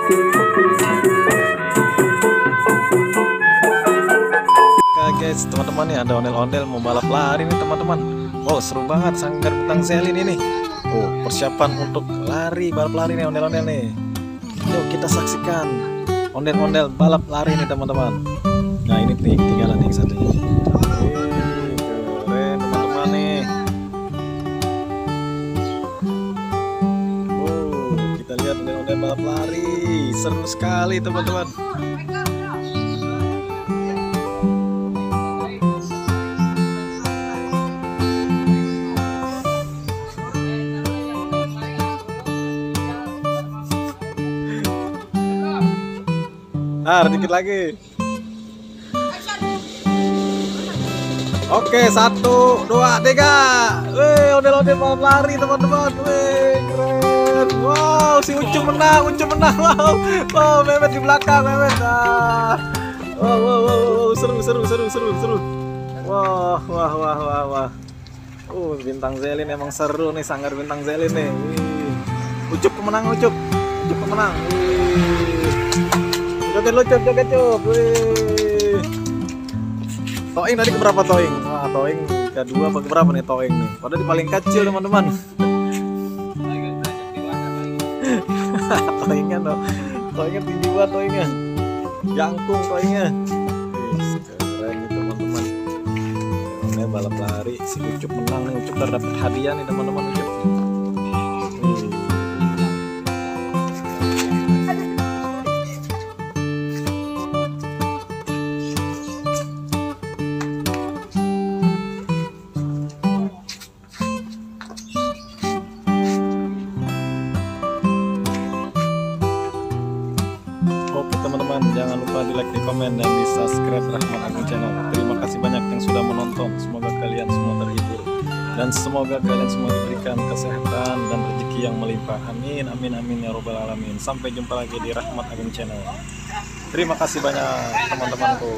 Oke guys, teman-teman nih ada ondel-ondel mau balap lari nih teman-teman. Oh seru banget Sanggar Bintang Zelin ini. Oh persiapan untuk lari, balap lari nih ondel-ondel nih. Yuk kita saksikan ondel-ondel balap lari nih teman-teman. Nah ini nih ketinggalan yang satunya. Keren teman-teman nih. Oh kita lihat ondel-ondel balap lari, seru sekali teman-teman. Dikit lagi. Oke, 1, 2, 3. Wih, ondel-ondel balap lari teman-teman. Wih, keren. Wow, si Ucup menang, Wow, wow, Mehmet di belakang, Mehmet. Wow, seru. Wah. Bintang Zelin emang seru nih, Sanggar Bintang Zelin nih. Wih. Ucup pemenang, Ucup pemenang. Wih. Joget Cup. Wih. Toing tadi keberapa Toing? Wah, Toing kedua apa keberapa nih Toing nih? Padahal di paling kecil teman-teman. Toingnya no. Toingnya tinggi banget Toingnya. Jangkung Toingnya. Wih, keren nih teman-teman. Ini balap lari, si Ucup menang nih. Ucup dapat hadiah nih teman-teman Ucup. Oke teman-teman, jangan lupa di like, di komen, dan di subscribe Rahmat Agung Channel. Terima kasih banyak yang sudah menonton. Semoga kalian semua terhibur, dan semoga kalian semua diberikan kesehatan dan rezeki yang melimpah. Amin ya robbal alamin. Sampai jumpa lagi di Rahmat Agung Channel. Terima kasih banyak teman-temanku.